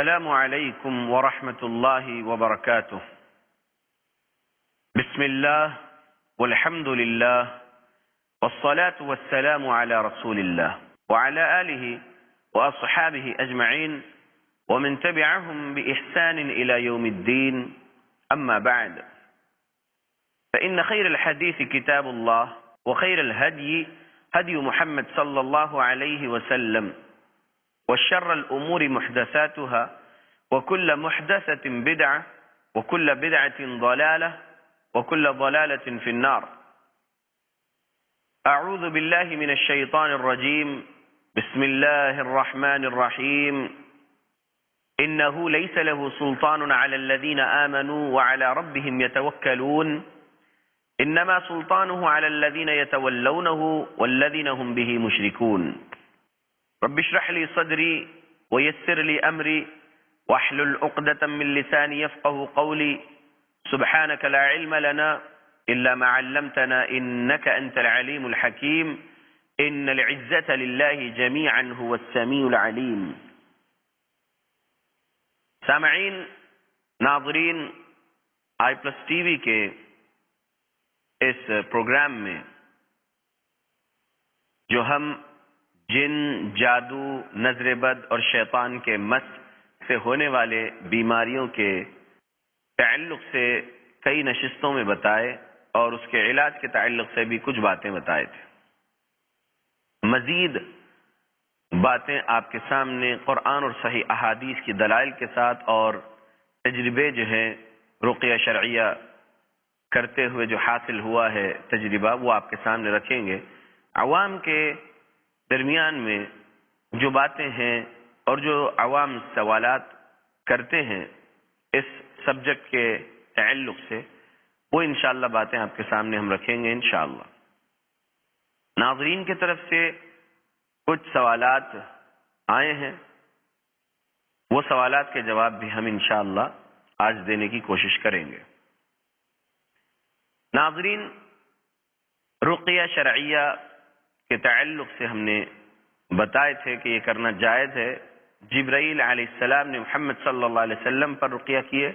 السلام علیکم ورحمۃ اللہ وبرکاتہ۔ بسم اللہ والحمد للہ والصلاة والسلام على رسول اللہ وعلى آلہ واصحابہ اجمعین ومن تبعهم بإحسان إلى يوم الدين، أما بعد فإن خير الحديث كتاب الله وخير الهدي هدي محمد صلى الله عليه وسلم وشر الأمور محدثاتها وكل محدثة بدعة وكل بدعة ضلالة وكل ضلالة في النار۔ أعوذ بالله من الشيطان الرجيم، بسم الله الرحمن الرحيم۔ إنه ليس له سلطان على الذين آمنوا وعلى ربهم يتوكلون، إنما سلطانه على الذين يتولونه والذين هم به مشركون۔ رب اشرح لي صدري ويسر لي أمري واحلل عقدة من لساني يفقه قولي، سبحانك لا علم لنا إلا ما علمتنا إنك أنت العليم الحكيم، إن العزة لله جميعا هو السميع العليم۔ سامعین، ناظرین، آئی پلس ٹی وی کے اس پروگرام میں جو ہم جن، جادو، نظر بد اور شیطان کے مس سے ہونے والے بیماریوں کے تعلق سے کئی نشستوں میں بتائے اور اس کے علاج کے تعلق سے بھی کچھ باتیں بتائے تھے۔ مزید باتیں آپ کے سامنے قرآن اور صحیح احادیث کی دلائل کے ساتھ اور تجربے جو ہیں رقیہ شرعیہ کرتے ہوئے جو حاصل ہوا ہے تجربہ، وہ آپ کے سامنے رکھیں گے۔ عوام کے درمیان میں جو باتیں ہیں اور جو عوام سوالات کرتے ہیں اس سبجیکٹ کے تعلق سے، وہ انشاءاللہ باتیں آپ کے سامنے ہم رکھیں گے انشاءاللہ۔ ناظرین کی طرف سے کچھ سوالات آئے ہیں، وہ سوالات کے جواب بھی ہم انشاءاللہ آج دینے کی کوشش کریں گے۔ ناظرین، رقیہ شرعیہ کے تعلق سے ہم نے بتائے تھے کہ یہ کرنا جائز ہے۔ جبرائیل علیہ السلام نے محمد صلی اللہ علیہ وسلم پر رقیہ کیے،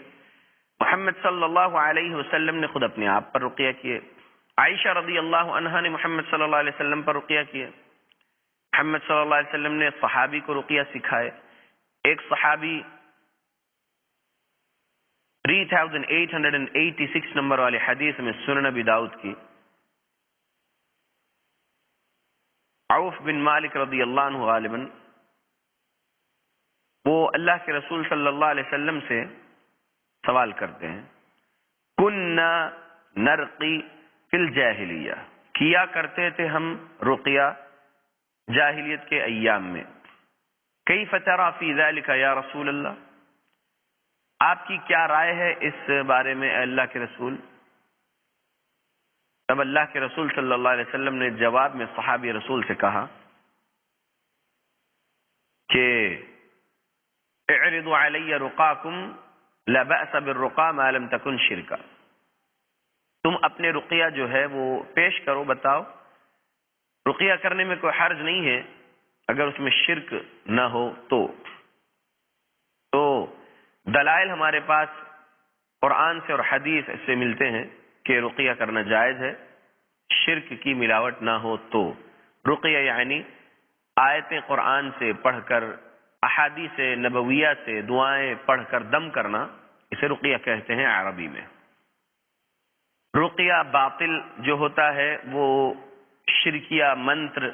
محمد صلی اللہ علیہ وسلم نے خود اپنے آپ پر رقیہ کیے، عائشہ رضی اللہ عنہا نے محمد صلی اللہ علیہ وسلم پر رقیہ کیے، محمد صلی اللہ علیہ وسلم نے صحابی کو رقیہ سکھائے۔ ایک صحابی 3886 نمبر والے حدیث میں سنن ابی داؤد کی، عوف بن مالک رضی اللہ عنہ غالباً، وہ اللہ کے رسول صلی اللہ علیہ وسلم سے سوال کرتے ہیں، کننا نرقی فی الجاہلیہ، کیا کرتے تھے ہم رقیہ جاہلیت کے ایام میں، کیف تری فی ذلک یا رسول اللہ، آپ کی کیا رائے ہے اس بارے میں اے اللہ کے رسول؟ تب اللہ کے رسول صلی اللہ علیہ وسلم نے جواب میں صحابی رسول سے کہا کہ اعرضوا علی رقاکم لا بأس بالرقا ما لم تکن شرکا، تم اپنے رقیہ جو ہے وہ پیش کرو، بتاؤ، رقیہ کرنے میں کوئی حرج نہیں ہے اگر اس میں شرک نہ ہو تو دلائل ہمارے پاس قرآن سے اور حدیث سے ملتے ہیں کہ رقیہ کرنا جائز ہے، شرک کی ملاوٹ نہ ہو تو۔ رقیہ یعنی آیتیں قرآن سے پڑھ کر، احادیث نبویہ سے دعائیں پڑھ کر دم کرنا، اسے رقیہ کہتے ہیں عربی میں۔ رقیہ باطل جو ہوتا ہے وہ شرکیہ منتر،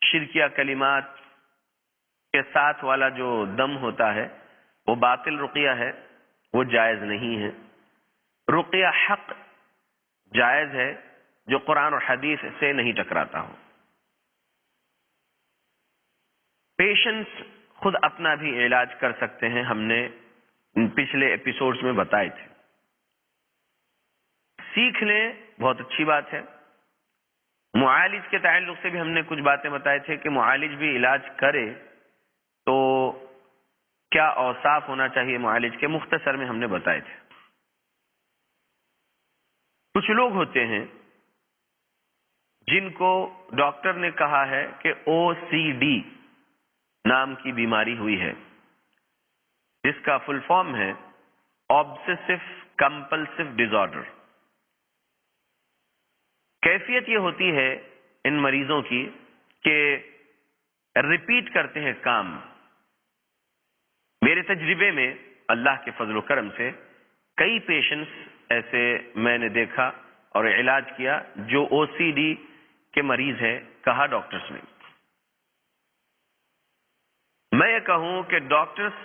شرکیہ کلمات کے ساتھ والا جو دم ہوتا ہے وہ باطل رقیہ ہے، وہ جائز نہیں ہے۔ رقیہ حق جائز ہے جو قرآن اور حدیث سے نہیں ٹکراتا ہو۔ پیشنٹس خود اپنا بھی علاج کر سکتے ہیں، ہم نے پچھلے ایپیسوڈز میں بتائے تھے۔ سیکھ لیں، بہت اچھی بات ہے۔ معالج کے تعلق سے بھی ہم نے کچھ باتیں بتائے تھے کہ معالج بھی علاج کرے تو کیا اوصاف ہونا چاہیے معالج کے، مختصر میں ہم نے بتائے تھے۔ کچھ لوگ ہوتے ہیں جن کو ڈاکٹر نے کہا ہے کہ او سی ڈی نام کی بیماری ہوئی ہے، جس کا فل فارم ہے آبسیسو کمپلسو ڈس آرڈر۔ کیفیت یہ ہوتی ہے ان مریضوں کی کہ ریپیٹ کرتے ہیں کام۔ میرے تجربے میں اللہ کے فضل و کرم سے کئی پیشنٹس ایسے میں نے دیکھا اور علاج کیا جو او سی ڈی کے مریض ہیں۔ کہا ڈاکٹرز نے، میں یہ کہوں کہ ڈاکٹرز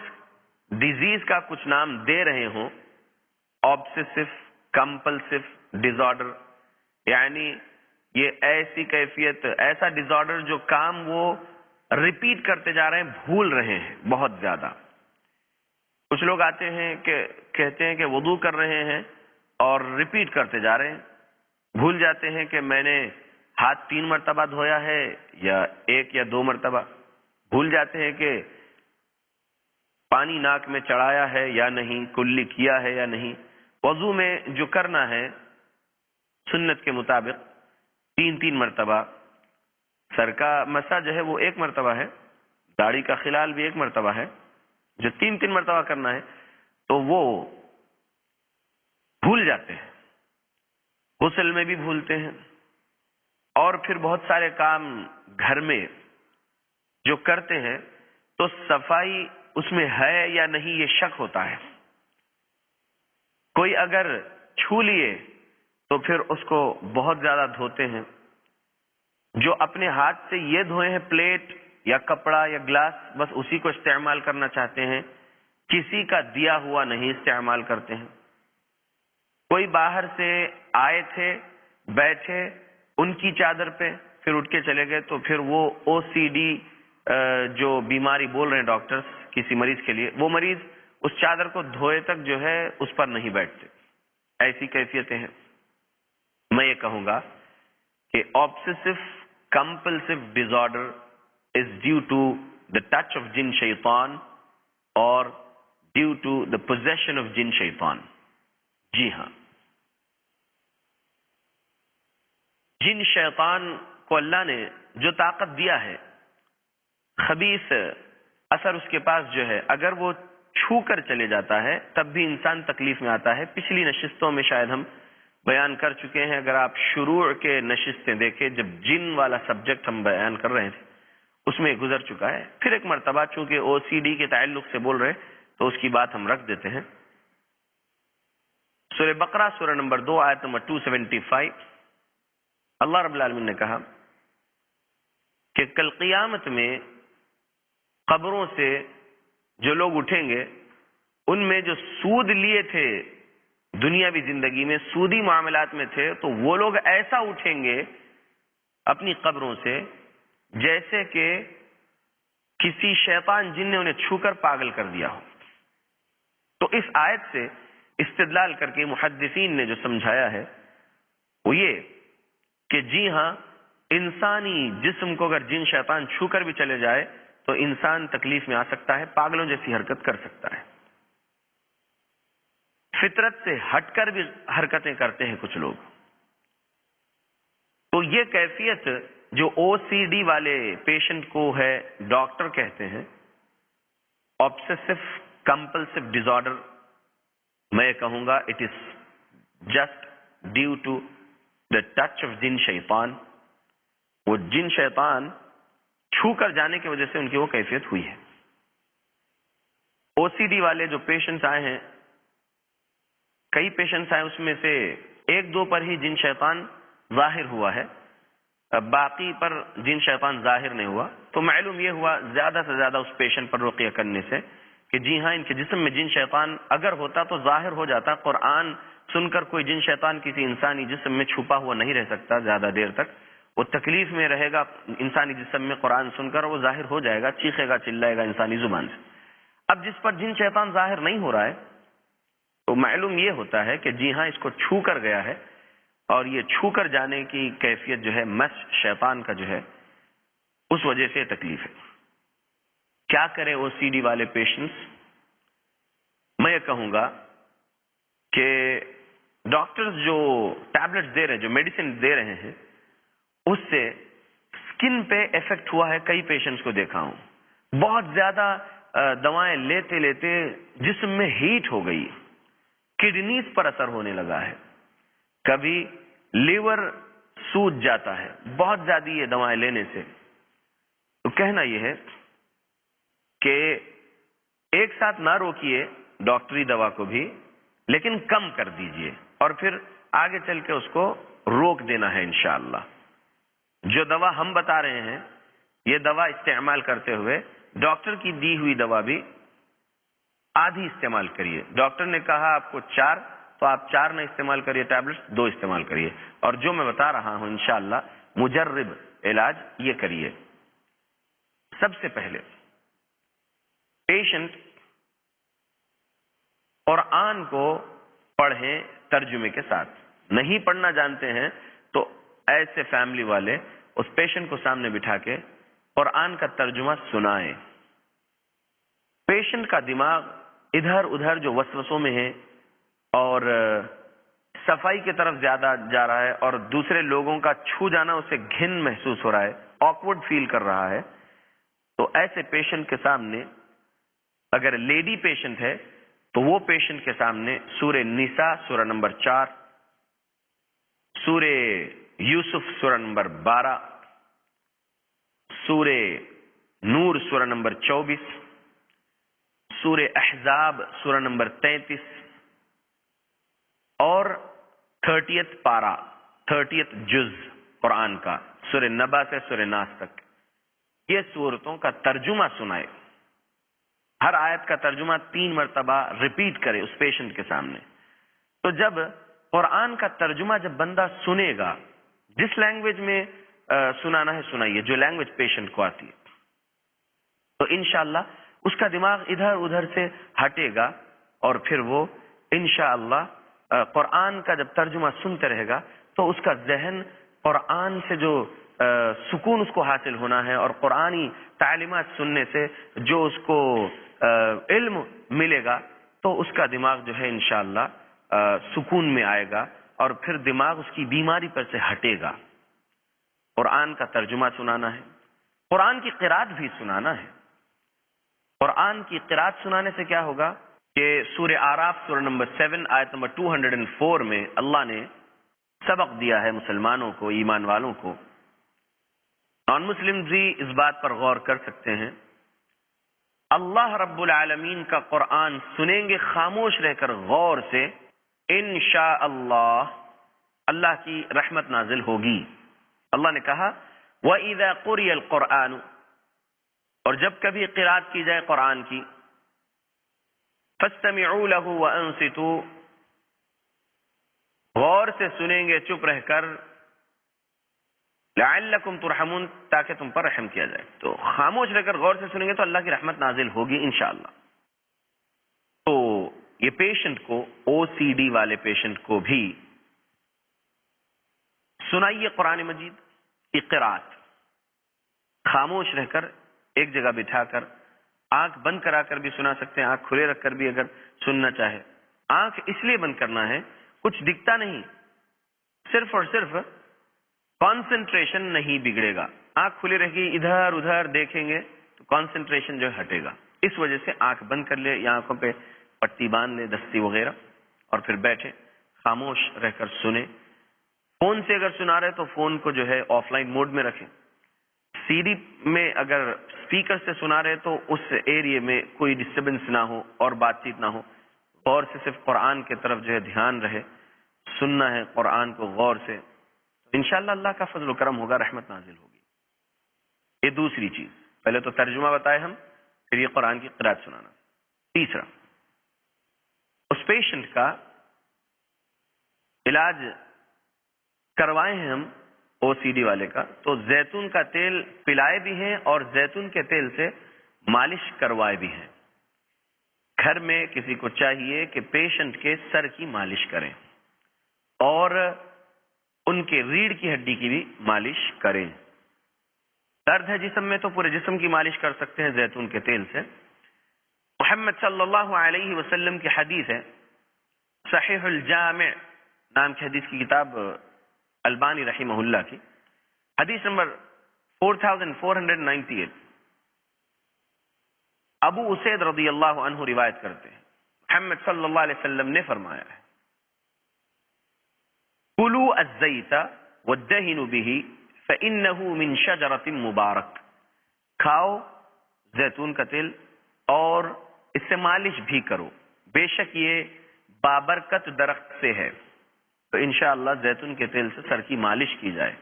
ڈیزیز کا کچھ نام دے رہے ہوں، آبسیسو کمپلسو ڈس آرڈر، یعنی یہ ایسی کیفیت، ایسا ڈس آرڈر جو کام وہ ریپیٹ کرتے جا رہے ہیں، بھول رہے ہیں بہت زیادہ۔ کچھ لوگ آتے ہیں کہ کہتے ہیں کہ وضو کر رہے ہیں اور ریپیٹ کرتے جا رہے ہیں، بھول جاتے ہیں کہ میں نے ہاتھ 3 مرتبہ دھویا ہے یا 1 یا 2 مرتبہ، بھول جاتے ہیں کہ پانی ناک میں چڑھایا ہے یا نہیں، کلی کیا ہے یا نہیں۔ وضو میں جو کرنا ہے سنت کے مطابق 3 مرتبہ، سر کا مسح جو ہے وہ 1 مرتبہ ہے، داڑھی کا خلال بھی 1 مرتبہ ہے، جو 3 مرتبہ کرنا ہے تو وہ بھول جاتے ہیں۔ غسل میں بھی بھولتے ہیں، اور پھر بہت سارے کام گھر میں جو کرتے ہیں تو صفائی اس میں ہے یا نہیں یہ شک ہوتا ہے۔ کوئی اگر چھو لیے تو پھر اس کو بہت زیادہ دھوتے ہیں۔ جو اپنے ہاتھ سے یہ دھوئے ہیں پلیٹ یا کپڑا یا گلاس، بس اسی کو استعمال کرنا چاہتے ہیں، کسی کا دیا ہوا نہیں استعمال کرتے ہیں۔ کوئی باہر سے آئے تھے، بیٹھے ان کی چادر پہ، پھر اٹھ کے چلے گئے، تو پھر وہ او سی ڈی جو بیماری بول رہے ہیں ڈاکٹرز کسی مریض کے لیے، وہ مریض اس چادر کو دھوئے تک جو ہے اس پر نہیں بیٹھتے۔ ایسی کیفیتیں ہیں۔ میں یہ کہوں گا کہ obsessive compulsive disorder is due to the touch of جن شیطان اور due to the position of جن شیطان۔ جی ہاں، جن شیطان کو اللہ نے جو طاقت دیا ہے، خبیث اثر اس کے پاس جو ہے، اگر وہ چھو کر چلے جاتا ہے تب بھی انسان تکلیف میں آتا ہے۔ پچھلی نشستوں میں شاید ہم بیان کر چکے ہیں، اگر آپ شروع کے نشستیں دیکھیں جب جن والا سبجیکٹ ہم بیان کر رہے تھے اس میں گزر چکا ہے۔ پھر ایک مرتبہ چونکہ او سی ڈی کے تعلق سے بول رہے تو اس کی بات ہم رکھ دیتے ہیں۔ سورہ بقرہ سورہ نمبر 2 آیت نمبر 275، اللہ رب العالمین نے کہا کہ کل قیامت میں قبروں سے جو لوگ اٹھیں گے، ان میں جو سود لیے تھے دنیاوی زندگی میں، سودی معاملات میں تھے، تو وہ لوگ ایسا اٹھیں گے اپنی قبروں سے جیسے کہ کسی شیطان جن نے انہیں چھو کر پاگل کر دیا ہو۔ تو اس آیت سے استدلال کر کے محدثین نے جو سمجھایا ہے وہ یہ کہ جی ہاں، انسانی جسم کو اگر جن شیطان چھو کر بھی چلے جائے تو انسان تکلیف میں آ سکتا ہے، پاگلوں جیسی حرکت کر سکتا ہے، فطرت سے ہٹ کر بھی حرکتیں کرتے ہیں کچھ لوگ۔ تو یہ کیفیت جو او سی ڈی والے پیشنٹ کو ہے، ڈاکٹر کہتے ہیں آبسیسو کمپلسو ڈس آرڈر، میں یہ کہوں گا it is just due to the touch of جن شیطان۔ وہ جن شیطان چھو کر جانے کی وجہ سے ان کی وہ کیفیت ہوئی ہے۔ او سی ڈی والے جو پیشنٹس آئے ہیں، کئی پیشنٹس آئے، اس میں سے 1-2 پر ہی جن شیطان ظاہر ہوا ہے، باقی پر جن شیطان ظاہر نہیں ہوا۔ تو معلوم یہ ہوا زیادہ سے زیادہ اس پیشنٹ پر رقیہ کرنے سے کہ جی ہاں، ان کے جسم میں جن شیطان اگر ہوتا تو ظاہر ہو جاتا۔ قرآن سن کر کوئی جن شیطان کسی انسانی جسم میں چھپا ہوا نہیں رہ سکتا زیادہ دیر تک، وہ تکلیف میں رہے گا انسانی جسم میں، قرآن سن کر وہ ظاہر ہو جائے گا، چیخے گا، چلائے گا انسانی زبان سے۔ اب جس پر جن شیطان ظاہر نہیں ہو رہا ہے تو معلوم یہ ہوتا ہے کہ جی ہاں، اس کو چھو کر گیا ہے، اور یہ چھو کر جانے کی کیفیت جو ہے مس شیطان کا جو ہے، اس وجہ سے تکلیف ہے۔ کیا کریں او سی ڈی والے پیشنٹس؟ میں یہ کہوں گا کہ ڈاکٹرز جو ٹیبلٹس دے رہے ہیں، جو میڈیسن دے رہے ہیں، اس سے اسکن پہ افیکٹ ہوا ہے۔ کئی پیشنٹس کو دیکھا ہوں، بہت زیادہ دوائیں لیتے لیتے جسم میں ہیٹ ہو گئی، کڈنیز پر اثر ہونے لگا ہے، کبھی لیور سوج جاتا ہے بہت زیادہ یہ دوائیں لینے سے. تو کہنا یہ ہے کہ ایک ساتھ نہ روکیے ڈاکٹری دوا کو بھی، لیکن کم کر دیجئے اور پھر آگے چل کے اس کو روک دینا ہے انشاءاللہ. جو دوا ہم بتا رہے ہیں یہ دوا استعمال کرتے ہوئے ڈاکٹر کی دی ہوئی دوا بھی آدھی استعمال کریے. ڈاکٹر نے کہا آپ کو 4 تو آپ 4 نہ استعمال کریے ٹیبلٹس، 2 استعمال کریے. اور جو میں بتا رہا ہوں انشاءاللہ مجرب علاج یہ کریے. سب سے پہلے پیشنٹ قرآن کو پڑھیں ترجمے کے ساتھ. نہیں پڑھنا جانتے ہیں تو ایسے فیملی والے اس پیشنٹ کو سامنے بٹھا کے قرآن کا ترجمہ سنائیں. پیشنٹ کا دماغ ادھر ادھر جو وسوسوں میں ہے اور صفائی کی طرف زیادہ جا رہا ہے اور دوسرے لوگوں کا چھو جانا اسے گھن محسوس ہو رہا ہے، آکورڈ فیل کر رہا ہے، تو ایسے پیشنٹ کے سامنے اگر لیڈی پیشنٹ ہے تو وہ پیشنٹ کے سامنے سورہ نساء سورہ نمبر 4، سورہ یوسف سورہ نمبر 12، سورہ نور سورہ نمبر 24، سورہ احزاب سورہ نمبر 33 اور 30th پارہ 30th جز قرآن کا سورہ نبا سے سورہ ناس تک یہ سورتوں کا ترجمہ سنائے. ہر آیت کا ترجمہ 3 مرتبہ ریپیٹ کرے اس پیشنٹ کے سامنے. تو جب قرآن کا ترجمہ جب بندہ سنے گا، جس لینگویج میں سنانا ہے سنائیے، جو لینگویج پیشنٹ کو آتی ہے، تو انشاءاللہ اس کا دماغ ادھر ادھر سے ہٹے گا اور پھر وہ انشاءاللہ قرآن کا جب ترجمہ سنتے رہے گا تو اس کا ذہن قرآن سے جو سکون اس کو حاصل ہونا ہے اور قرآنی تعلیمات سننے سے جو اس کو علم ملے گا تو اس کا دماغ جو ہے انشاءاللہ سکون میں آئے گا اور پھر دماغ اس کی بیماری پر سے ہٹے گا. قرآن کا ترجمہ سنانا ہے، قرآن کی قرات بھی سنانا ہے. قرآن کی قرات سنانے سے کیا ہوگا کہ سورہ آراف سورہ نمبر 7 آیت نمبر 204 میں اللہ نے سبق دیا ہے مسلمانوں کو، ایمان والوں کو. نان مسلم بھی اس بات پر غور کر سکتے ہیں. اللہ رب العالمین کا قرآن سنیں گے خاموش رہ کر غور سے، انشاءاللہ اللہ کی رحمت نازل ہوگی. اللہ نے کہا وَإِذَا قُرِئَ الْقُرْآنُ، اور جب کبھی قرات کی جائے قرآن کی، فَاسْتَمِعُوا لَهُ وَأَنصِتُوا، غور سے سنیں گے چپ رہ کر، لَعَلَّكُمْ تُرْحَمُونَ تاکہ تم پر رحم کیا جائے. تو خاموش رہ کر غور سے سنیں گے تو اللہ کی رحمت نازل ہوگی انشاءاللہ. تو یہ پیشنٹ کو، او سی ڈی والے پیشنٹ کو بھی سنائیے قرآن مجید کی قرات، خاموش رہ کر ایک جگہ بٹھا کر، آنکھ بند کرا کر بھی سنا سکتے ہیں، آنکھ کھلے رکھ کر بھی اگر سننا چاہے. آنکھ اس لیے بند کرنا ہے کچھ دکھتا نہیں، صرف اور صرف کانسنٹریشن نہیں بگڑے گا. آنکھ کھلی رہے گی، ادھر ادھر دیکھیں گے تو کانسنٹریشن جو ہے ہٹے گا. اس وجہ سے آنکھ بند کر لے یا آنکھوں پہ پٹی باندھ لے، دستی وغیرہ، اور پھر بیٹھے خاموش رہ کر سنیں. فون سے اگر سنا رہے تو فون کو جو ہے آف لائن موڈ میں رکھیں. سی ڈی میں اگر اسپیکر سے سنا رہے تو اس ایریے میں کوئی ڈسٹربنس نہ ہو اور بات چیت نہ ہو. غور سے صرف قرآن کی طرف جو ہے دھیان رہے، سننا ہے قرآن کو غور سے. انشاءاللہ اللہ کا فضل و کرم ہوگا، رحمت نازل ہوگی. یہ دوسری چیز. پہلے تو ترجمہ بتائے ہم، پھر یہ قرآن کی قرات سنانا. تیسرا، اس پیشنٹ کا علاج کروائے ہیں ہم او سی ڈی والے کا، تو زیتون کا تیل پلائے بھی ہیں اور زیتون کے تیل سے مالش کروائے بھی ہیں. گھر میں کسی کو چاہیے کہ پیشنٹ کے سر کی مالش کریں اور ان کے ریڑھ کی ہڈی کی بھی مالش کریں. درد ہے جسم میں تو پورے جسم کی مالش کر سکتے ہیں زیتون کے تیل سے. محمد صلی اللہ علیہ وسلم کی حدیث ہے، صحیح الجامع نام کی حدیث کی کتاب البانی رحمہ اللہ کی، حدیث نمبر 4498. ابو اسید رضی اللہ عنہ روایت کرتے ہیں محمد صلی اللہ علیہ وسلم نے فرمایا ہے کلوا الزیت وادہنوا بہ فإنہ من شجرۃ مبارک، کھاؤ زیتون کا تیل اور اس سے مالش بھی کرو، بے شک یہ بابرکت درخت سے ہے۔ تو انشاءاللہ زیتون کے تیل سے سر کی مالش کی جائے۔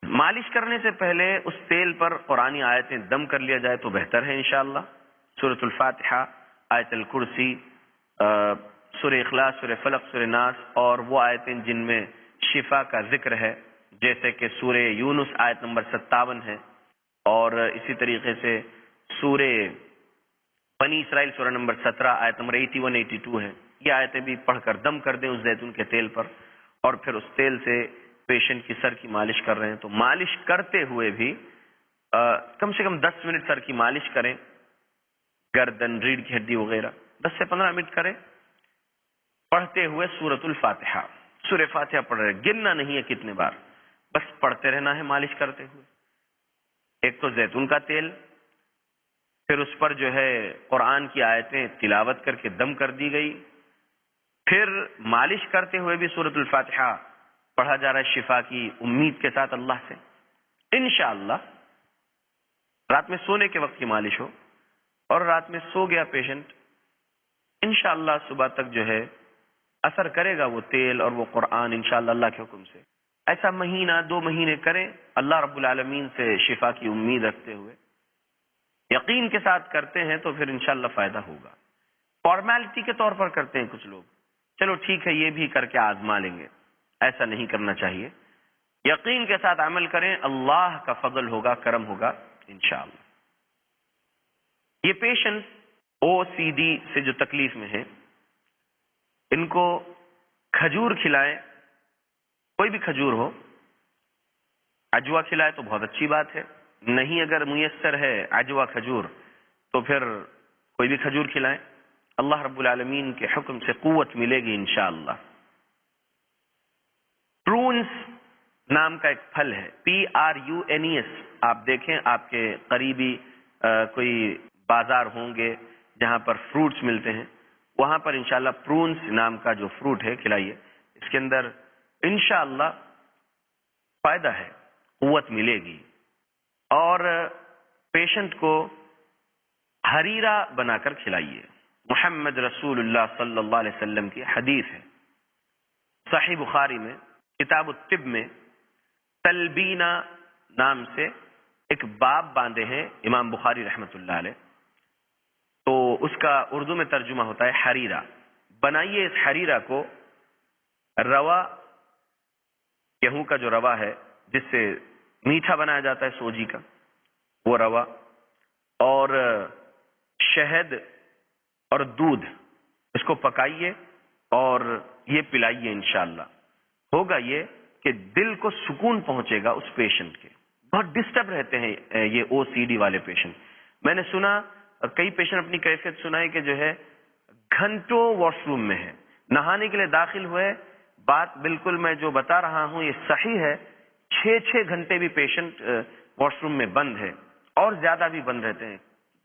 مالش کرنے سے پہلے اس تیل پر قرآنی آیتیں دم کر لیا جائے تو بہتر ہے انشاءاللہ۔ سورۃ الفاتحہ، آیت الکرسی، سورہ اخلاص، سورہ فلق، سورہ ناس، اور وہ آیتیں جن میں شفا کا ذکر ہے جیسے کہ سورہ یونس آیت نمبر 57 ہے، اور اسی طریقے سے سورہ بنی اسرائیل سورہ نمبر 17 آیت نمبر 81 82 ہے۔ یہ آیتیں بھی پڑھ کر دم کر دیں اس زیتون کے تیل پر، اور پھر اس تیل سے پیشنٹ کی سر کی مالش کر رہے ہیں تو مالش کرتے ہوئے بھی کم سے کم 10 منٹ سر کی مالش کریں، گردن، ریڑھ کی ہڈی وغیرہ 10 سے 15 منٹ کریں، پڑھتے ہوئے سورۃ الفاتحہ۔ سورہ فاتحہ پڑھ رہے، گننا نہیں ہے کتنے بار، بس پڑھتے رہنا ہے مالش کرتے ہوئے۔ ایک تو زیتون کا تیل، پھر اس پر جو ہے قرآن کی آیتیں تلاوت کر کے دم کر دی گئی، پھر مالش کرتے ہوئے بھی سورۃ الفاتحہ پڑھا جا رہا ہے شفا کی امید کے ساتھ اللہ سے۔ انشاءاللہ رات میں سونے کے وقت کی مالش ہو اور رات میں سو گیا پیشنٹ، انشاءاللہ صبح تک جو ہے اثر کرے گا وہ تیل اور وہ قرآن انشاءاللہ اللہ کے حکم سے۔ ایسا مہینہ 2 مہینے کریں، اللہ رب العالمین سے شفا کی امید رکھتے ہوئے یقین کے ساتھ کرتے ہیں تو پھر انشاءاللہ فائدہ ہوگا۔ فارمیلٹی کے طور پر کرتے ہیں کچھ لوگ، چلو ٹھیک ہے یہ بھی کر کے آزما لیں گے، ایسا نہیں کرنا چاہیے۔ یقین کے ساتھ عمل کریں، اللہ کا فضل ہوگا، کرم ہوگا انشاءاللہ۔ یہ پیشنٹ OCD سے جو تکلیف میں ہے، ان کو کھجور کھلائیں، کوئی بھی کھجور ہو، عجوا کھلائے تو بہت اچھی بات ہے، نہیں اگر میسر ہے عجوا کھجور تو پھر کوئی بھی کھجور کھلائیں، اللہ رب العالمین کے حکم سے قوت ملے گی انشاءاللہ۔ پرونس نام کا ایک پھل ہے، PRUNES، آپ دیکھیں آپ کے قریبی کوئی بازار ہوں گے جہاں پر فروٹس ملتے ہیں، وہاں پر انشاءاللہ پرونس نام کا جو فروٹ ہے کھلائیے، اس کے اندر انشاءاللہ فائدہ ہے، قوت ملے گی۔ اور پیشنٹ کو حریرہ بنا کر کھلائیے، محمد رسول اللہ صلی اللہ علیہ وسلم کی حدیث ہے، صحیح بخاری میں کتاب الطب میں تلبینہ نام سے ایک باب باندھے ہیں امام بخاری رحمۃ اللہ علیہ، تو اس کا اردو میں ترجمہ ہوتا ہے حریرہ۔ بنائیے اس حریرہ کو، روا، گیہوں کا جو روا ہے جس سے میٹھا بنایا جاتا ہے سوجی کا، وہ روا، اور شہد اور دودھ، اس کو پکائیے اور یہ پلائیے انشاءاللہ۔ ہوگا یہ کہ دل کو سکون پہنچے گا اس پیشنٹ کے، بہت ڈسٹرب رہتے ہیں یہ OCD والے پیشنٹ۔ میں نے سنا کئی پیشنٹ اپنی کیفیت سنائے کہ جو ہے گھنٹوں واش روم میں ہے، نہانے کے لیے داخل ہوئے، بات بالکل میں جو بتا رہا ہوں یہ صحیح ہے، 6 گھنٹے بھی پیشنٹ واش روم میں بند ہے، اور زیادہ بھی بند رہتے ہیں۔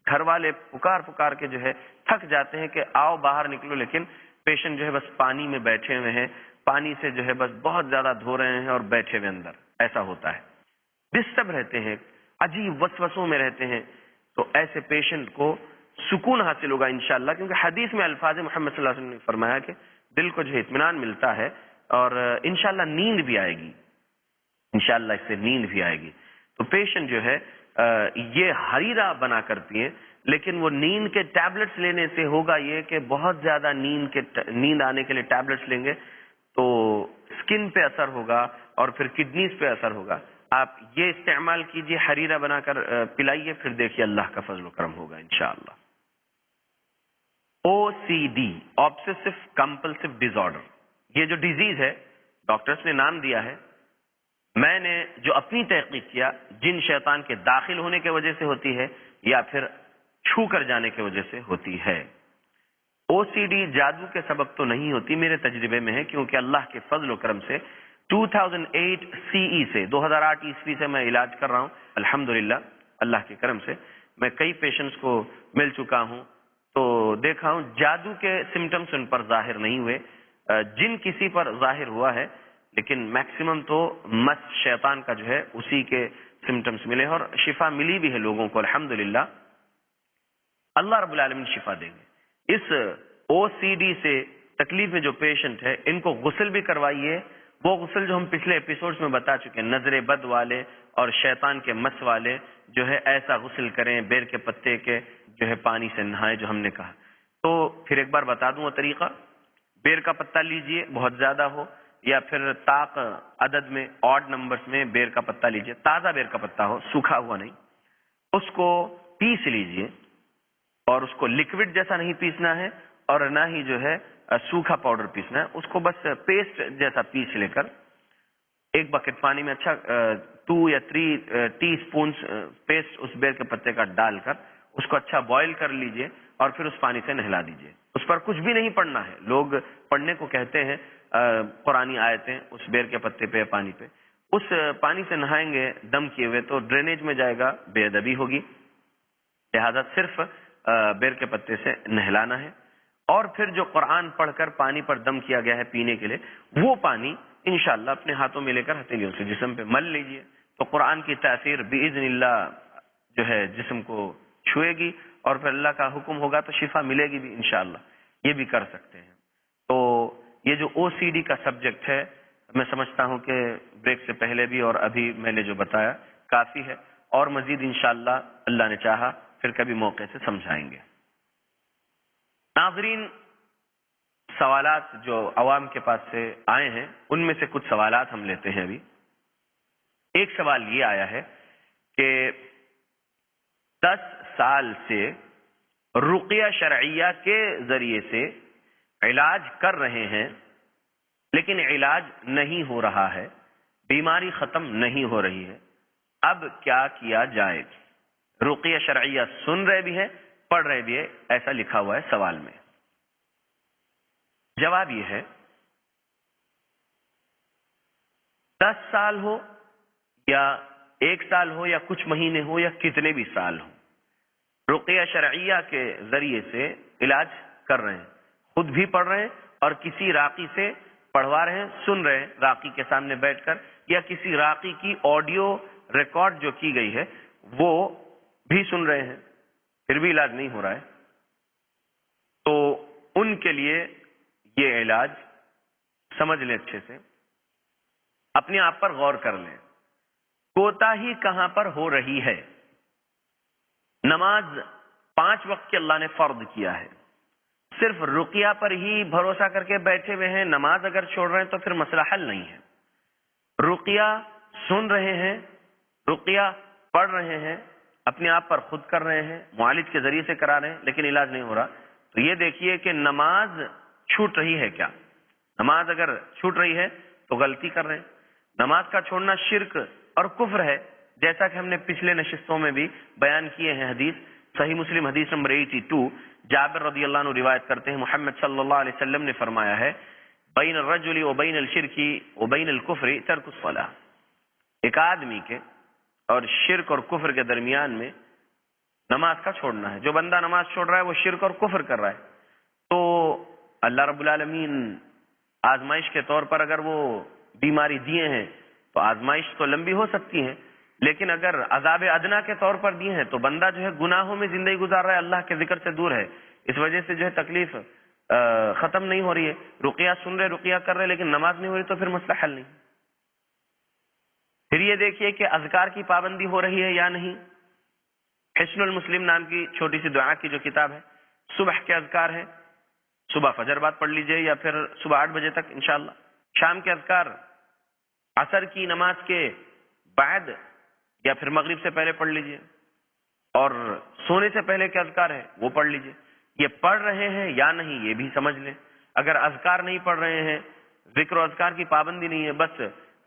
گھر والے پکار کے جو ہے تھک جاتے ہیں کہ آؤ باہر نکلو، لیکن پیشنٹ جو ہے بس پانی میں بیٹھے ہوئے ہیں، پانی سے جو ہے بس بہت زیادہ دھو رہے ہیں اور بیٹھے ہوئے اندر، ایسا ہوتا ہے، ڈسٹرب رہتے ہیں، عجیب وسوسوں میں رہتے ہیں۔ تو ایسے پیشنٹ کو سکون حاصل ہوگا انشاءاللہ، کیونکہ حدیث میں الفاظ محمد صلی اللہ علیہ وسلم نے فرمایا کہ دل کو جو ہے اطمینان ملتا ہے اور انشاءاللہ نیند بھی آئے گی، انشاءاللہ اس سے نیند بھی آئے گی۔ تو پیشنٹ جو ہے یہ حریرہ بنا کر پیئیں، لیکن وہ نیند کے ٹیبلٹس لینے سے ہوگا یہ کہ بہت زیادہ نیند آنے کے لیے ٹیبلٹس لیں گے تو سکن پہ اثر ہوگا اور پھر کڈنیز پہ اثر ہوگا۔ آپ یہ استعمال کیجئے، حریرہ بنا کر پلائیے، پھر دیکھیے اللہ کا فضل و کرم ہوگا انشاءاللہ۔ OCD، آبسیسو کمپلسو ڈس آرڈر، یہ جو ڈیزیز ہے ڈاکٹرز نے نام دیا ہے، میں نے جو اپنی تحقیق کیا، جن شیطان کے داخل ہونے کی وجہ سے ہوتی ہے یا پھر چھو کر جانے کی وجہ سے ہوتی ہے۔ OCD جادو کے سبب تو نہیں ہوتی میرے تجربے میں ہے، کیونکہ اللہ کے فضل و کرم سے 2008 CE سے 2008 عیسوی سے میں علاج کر رہا ہوں الحمدللہ اللہ کے کرم سے۔ میں کئی پیشنٹس کو مل چکا ہوں تو دیکھا ہوں جادو کے سمٹمز ان پر ظاہر نہیں ہوئے، جن کسی پر ظاہر ہوا ہے، لیکن میکسیمم تو مس شیطان کا جو ہے اسی کے سمٹمز ملے ہیں، اور شفا ملی بھی ہے لوگوں کو الحمدللہ۔ اللہ رب العالمین شفا دیں گے۔ اس او سی ڈی سے تکلیف میں جو پیشنٹ ہے ان کو غسل بھی کروائیے، وہ غسل جو ہم پچھلے ایپیسوڈز میں بتا چکے ہیں، نظر بد والے اور شیطان کے مس والے جو ہے ایسا غسل کریں، بیر کے پتے کے جو ہے پانی سے نہائیں جو ہم نے کہا۔ تو پھر ایک بار بتا دوں وہ طریقہ، بیر کا پتہ لیجئے، بہت زیادہ ہو یا پھر طاق عدد میں آڈ نمبرز میں بیر کا پتہ لیجئے، تازہ بیر کا پتہ ہو، سوکھا ہوا نہیں، اس کو پیس لیجئے، اور اس کو لکوڈ جیسا نہیں پیسنا ہے اور نہ ہی جو ہے سوکھا پاؤڈر پیسنا ہے، اس کو بس پیسٹ جیسا پیس لے کر ایک بکٹ پانی میں اچھا 2 یا 3 ٹی اسپونس پیسٹ اس بیر کے پتے کا ڈال کر اس کو اچھا بوائل کر لیجئے اور پھر اس پانی سے نہلا دیجئے۔ اس پر کچھ بھی نہیں پڑھنا ہے، لوگ پڑھنے کو کہتے ہیں قرآنی آیتیں اس بیر کے پتے پہ پانی پہ، اس پانی سے نہائیں گے دم کیے ہوئے تو ڈرینیج میں جائے گا، بے ادبی ہوگی، لہذا صرف بیر کے پتے سے نہلانا ہے، اور پھر جو قرآن پڑھ کر پانی پر دم کیا گیا ہے پینے کے لیے وہ پانی انشاءاللہ اپنے ہاتھوں میں لے کر ہتھیلیوں سے جسم پہ مل لیجئے، تو قرآن کی تاثیر باذن اللہ جو ہے جسم کو چھوئے گی، اور پھر اللہ کا حکم ہوگا تو شفا ملے گی بھی انشاءاللہ۔ یہ بھی کر سکتے ہیں۔ تو یہ جو او سی ڈی کا سبجیکٹ ہے، میں سمجھتا ہوں کہ بریک سے پہلے بھی اور ابھی میں نے جو بتایا کافی ہے، اور مزید انشاءاللہ اللہ نے چاہا پھر کبھی موقع سے سمجھائیں گے۔ ناظرین، سوالات جو عوام کے پاس سے آئے ہیں ان میں سے کچھ سوالات ہم لیتے ہیں ابھی۔ ایک سوال یہ آیا ہے کہ 10 سال سے رقیہ شرعیہ کے ذریعے سے علاج کر رہے ہیں لیکن علاج نہیں ہو رہا ہے، بیماری ختم نہیں ہو رہی ہے، اب کیا کیا جائے؟ رقیہ شرعیہ سن رہے بھی ہیں، پڑھ رہے بھی ہیں، ایسا لکھا ہوا ہے سوال میں۔ جواب یہ ہے 10 سال ہو یا 1 سال ہو یا کچھ مہینے ہو یا کتنے بھی سال ہو، رقیہ شرعیہ کے ذریعے سے علاج کر رہے ہیں، خود بھی پڑھ رہے ہیں اور کسی راقی سے پڑھوا رہے ہیں، سن رہے ہیں راقی کے سامنے بیٹھ کر، یا کسی راقی کی آڈیو ریکارڈ جو کی گئی ہے وہ بھی سن رہے ہیں، پھر بھی علاج نہیں ہو رہا ہے، تو ان کے لیے یہ علاج سمجھ لیں، اچھے سے اپنے آپ پر غور کر لیں، کوتاہی کہاں پر ہو رہی ہے۔ نماز 5 وقت کی اللہ نے فرض کیا ہے، صرف رقیہ پر ہی بھروسہ کر کے بیٹھے ہوئے ہیں، نماز اگر چھوڑ رہے ہیں تو پھر مسئلہ حل نہیں ہے۔ رقیہ سن رہے ہیں، رقیہ پڑھ رہے ہیں، اپنے آپ پر خود کر رہے ہیں، معالج کے ذریعے سے کرا رہے ہیں لیکن علاج نہیں ہو رہا، تو یہ دیکھیے کہ نماز چھوٹ رہی ہے کیا؟ نماز اگر چھوٹ رہی ہے تو غلطی کر رہے ہیں۔ نماز کا چھوڑنا شرک اور کفر ہے، جیسا کہ ہم نے پچھلے نشستوں میں بھی بیان کیے ہیں۔ حدیث صحیح مسلم حدیث نمبر 82، جابر رضی اللہ عنہ روایت کرتے ہیں، محمد صلی اللہ علیہ وسلم نے فرمایا ہے، بین الرجل و بین الشرک و بین الکفر ترک الصلاۃ، ایک آدمی کے اور شرک اور کفر کے درمیان میں نماز کا چھوڑنا ہے۔ جو بندہ نماز چھوڑ رہا ہے وہ شرک اور کفر کر رہا ہے، تو اللہ رب العالمین آزمائش کے طور پر اگر وہ بیماری دیے ہیں تو آزمائش تو لمبی ہو سکتی ہے، لیکن اگر عذاب ادنا کے طور پر دیے ہیں تو بندہ جو ہے گناہوں میں زندگی گزار رہا ہے، اللہ کے ذکر سے دور ہے، اس وجہ سے جو ہے تکلیف ختم نہیں ہو رہی ہے۔ رقیہ سن رہے، رقیہ کر رہے، لیکن نماز نہیں ہو رہی تو پھر مسئلہ حل نہیں۔ پھر یہ دیکھیے کہ اذکار کی پابندی ہو رہی ہے یا نہیں۔ حسن المسلم نام کی چھوٹی سی دعا کی جو کتاب ہے، صبح کے اذکار ہیں، صبح فجر بعد پڑھ لیجئے یا پھر صبح 8 بجے تک انشاءاللہ۔ شام کے اذکار عصر کی نماز کے بعد یا پھر مغرب سے پہلے پڑھ لیجئے، اور سونے سے پہلے کے اذکار ہے وہ پڑھ لیجئے۔ یہ پڑھ رہے ہیں یا نہیں یہ بھی سمجھ لیں۔ اگر اذکار نہیں پڑھ رہے ہیں، ذکر و اذکار کی پابندی نہیں ہے، بس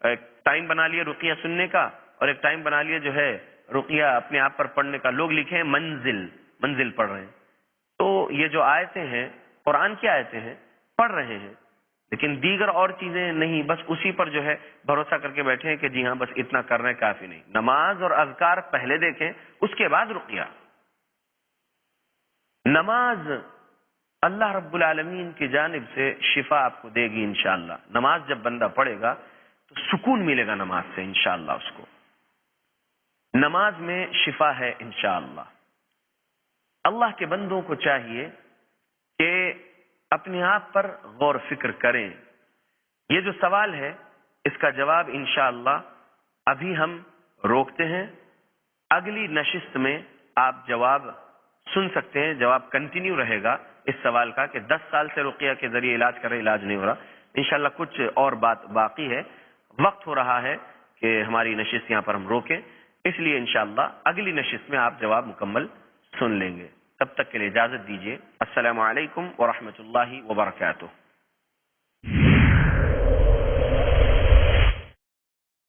ایک ٹائم بنا لیے رقیہ سننے کا اور ایک ٹائم بنا لیے جو ہے رقیہ اپنے آپ پر پڑھنے کا، لوگ لکھیں منزل پڑھ رہے ہیں، تو یہ جو آیتیں ہیں قرآن کی آیتیں ہیں، پڑھ رہے ہیں لیکن دیگر اور چیزیں نہیں، بس اسی پر جو ہے بھروسہ کر کے بیٹھے ہیں کہ جی ہاں بس اتنا کر رہے ہیں، کافی نہیں۔ نماز اور اذکار پہلے دیکھیں، اس کے بعد رقیہ۔ نماز اللہ رب العالمین کی جانب سے شفا آپ کو دے گی انشاءاللہ. نماز جب بندہ پڑھے گا تو سکون ملے گا نماز سے انشاءاللہ. اس کو نماز میں شفا ہے انشاءاللہ. اللہ کے بندوں کو چاہیے کہ اپنے آپ پر غور فکر کریں. یہ جو سوال ہے اس کا جواب انشاءاللہ ابھی ہم روکتے ہیں. اگلی نشست میں آپ جواب سن سکتے ہیں. جواب کنٹینیو رہے گا اس سوال کا کہ 10 سال سے رقیہ کے ذریعے علاج کر رہے، علاج نہیں ہو رہا. انشاءاللہ کچھ اور بات باقی ہے. وقت ہو رہا ہے کہ ہماری نشست یہاں پر ہم روکیں، اس لیے انشاءاللہ اگلی نشست میں آپ جواب مکمل سن لیں گے. تب تک کے لیے اجازت دیجیے. السلام علیکم ورحمۃ اللہ وبرکاتہ.